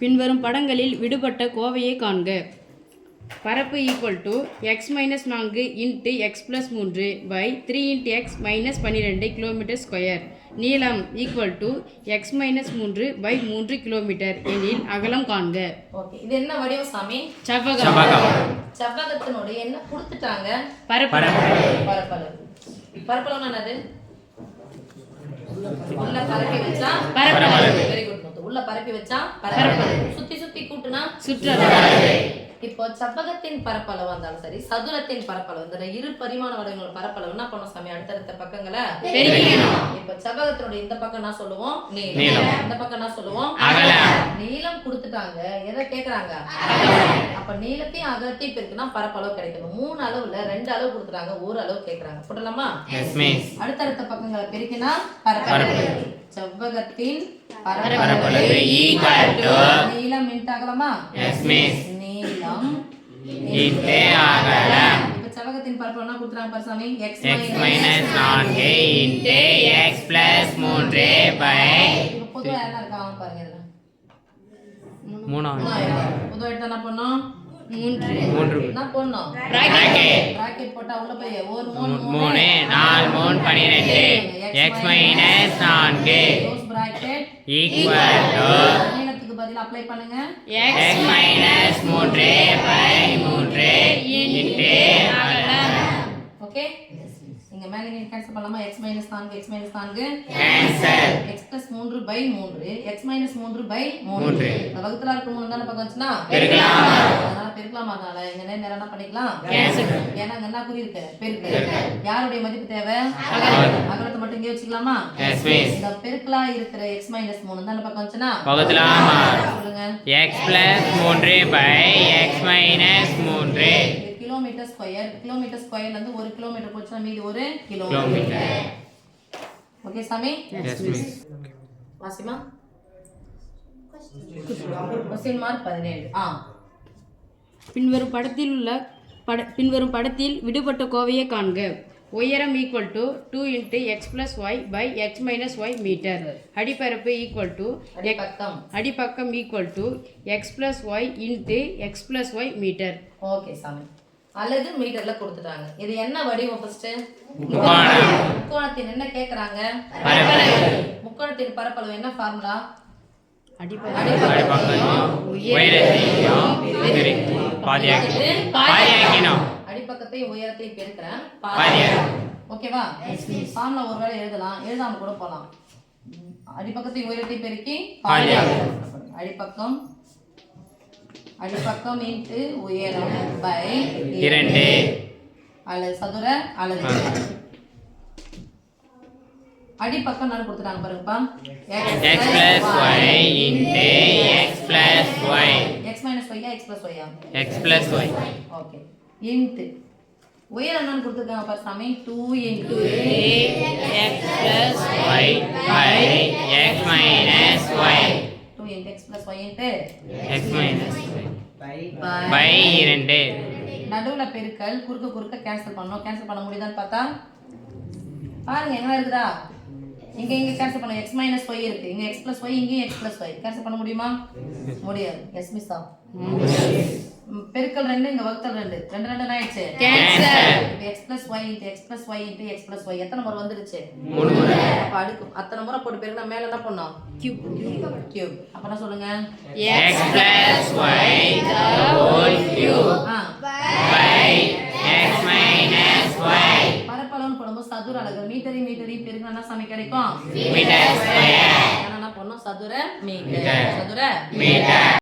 பின்வரும் படங்களில் விடுபட்ட கோவையை காண்க. பரப்பு equal to X minus 4 into X plus 3 by 3 into X minus 12 kilometre square. நீளம் equal to X minus 3 by 3 kilometre எனில் அகலம் காண்க. ஓகே, இது என்ன வடிவம் சாமி? செவ்வகம். செவ்வகத்தினுடைய என்ன கொடுத்துட்டாங்க? பரப்பளவு. பரப்பளவு என்னது? உள்ள பரப்பி வச்சா பரப்பளவு. வெரி குட் முத்து. உள்ள பரப்பி வச்சா பரப்பளவு. சுத்தி சுத்தி கூட்டுனா சுற்றளவு. இப்போ செவ்வகத்தின் பரப்பளவு வந்தாலும் சரி, சதுரத்தின் பரப்பளவு, இந்த இரு பரிமாண வடிவங்களோட பரப்பளவு என்ன பண்ணும் சாமி? அடுத்தடுத்த பக்கங்களை பெருக்கணும். இப்போ செவ்வகத்தினுடைய இந்த பக்கம் என்ன சொல்லுவோம்? நீளம். இந்த பக்கம் என்ன சொல்லுவோம்? அகலம். நீளம் கொடுத்துட்டாங்க, எதை கேக்குறாங்க? அப்ப நீளத்தையும் அகலத்தையும் பெருக்குனா பரப்பளவு கிடைக்கணும். 3 அளவுல 2 அளவு கொடுத்துட்டாங்க, 1 அளவு கேக்குறாங்க. போடலாமா? அடுத்தடுத்த பக்கங்களை பெருக்கினா பரப்பளவு. செவ்வகத்தின் பரப்பளவு ஈக்குவல் டு நீளம் இன்டு அகலமா? நீளம் இன்டு அகலம். இப்ப செவ்வகத்தின் பரப்பளவு என்ன கொடுத்துறாங்க பாரு சாமி? x minus 4 into x plus 3 by. இப்ப பொதுவா என்ன இருக்காங்க பாருங்க இதுல. 3 பொதுவா எடுத்தா என்ன பண்ணோம்? 3 என்ன பண்ணோம்? பிராக்கெட் போட்டா உள்ள போய் ஒரு 3 4 3 12 x minus 4 close bracket equal to நீளத்துக்கு பதிலா அப்ளை பண்ணுங்க x மைனஸ் 3 பை 3 இன்டு அகலம். ஓகே, இங்க மேல நீங்க கேன்சல் பண்ணலாமா? x minus 4 cancel. x plus 3 by 3 x minus 3 by 3 வகுத்தல இருக்க 3 தான பக்கம் வந்துச்சுனா பெருக்கலாம். அதனால பெருக்கலாம். அதனால இங்க நேரா என்ன பண்ணிக்கலாம்? கேன்சல். ஏன்னா அங்க என்ன குறி இருக்கு? பெருக்கு. யாருடைய மதிப்பு தேவை? அகலத்தை மட்டும் இங்க வச்சுக்கலாமா? Yes miss. இந்த பெருக்கலா இருக்கிற x மைனஸ் 3 தான பக்கம் வந்துச்சுனா வகுத்தலாமா? சொல்லுங்க. x plus 3 by x minus 3 kilometre square. Kilometre ஸ்கொயர்ல இருந்து 1 கிலோமீட்டர் போச்சுனா மீதி 1 கிலோமீட்டர். ஓகே சாமி? Yes miss. வாசிமா क्वेश्चन मार्क 17. பின்வரும் படத்தில் விடுபட்ட கோவையை காண்க. உயரம் equal to 2 into X plus Y by X minus Y metre. அடிப்பரப்பு ஈக்குவல் டு அடிப்பக்கம் equal to X plus Y into X plus Y metre. Okay சாமி. அல்லது மீட்டர்ல கொடுத்துட்டாங்க. இது என்ன வடிவம்? ஃபர்ஸ்ட் முக்கோணத்தின் என்ன கேக்குறாங்க? முக்கோணத்தின் பரப்பளவு என்ன ஃபார்முலா? அடிப்பக்கத்தை உயரத்தை பெருக்கிறேன். ஓகேவா? ஃபார்முலா ஒருவேளை எழுதலாம், எழுதாம கூட போலாம். அடிப்பக்கத்தை உயரத்தை பெருக்கி அடிப்பக்கம் இன்டு உயரம் பை 2 அல்லது சதுர அல்லது அடிப்பக்கம் நான் கொடுத்துட்டாங்க பாருங்கப்பா. x plus y into x plus y. x minus y x plus y. x plus y. Okay. Into உயரம் நான் கொடுத்துருக்காங்க பாரு சாமி. 2 into x plus y by x minus y. 2 into x plus y into x minus y by 2. நடுவுல பெருக்கல், குறுக்க cancel பண்ணனும். Cancel பண்ண முடியுதான்னு பார்த்தா பாருங்க என்ன இருக்குதா? இங்க கேன்சல் பண்ண x minus y இருக்கு. இங்க x plus y, இங்க x plus y. கேன்சல் பண்ண முடியுமா? முடியாது. எஸ் மிஸ் ஆ. பெருக்கல் 2, இங்க வகுத்தல் 2. 2 2 ஆயிடுச்சு. Cancel. x plus y into x plus y into x plus y எத்தனை முறை வந்துருச்சு? 3 முறை. அப்ப அடுக்கு அத்தனை முறை போட்டு பெருக்கினா மேல என்ன பண்ணோம்? கியூப். அப்ப என்ன சொல்லுங்க? x plus y whole cube by x minus y. பரப்பளவுன்னு போடும்போது சதுர அலகு மீட்டரி பெருக்கினா என்ன சாமி கிடைக்கும்? Metre square. என்ன பண்ணோம்? சதுர மீட்டர்.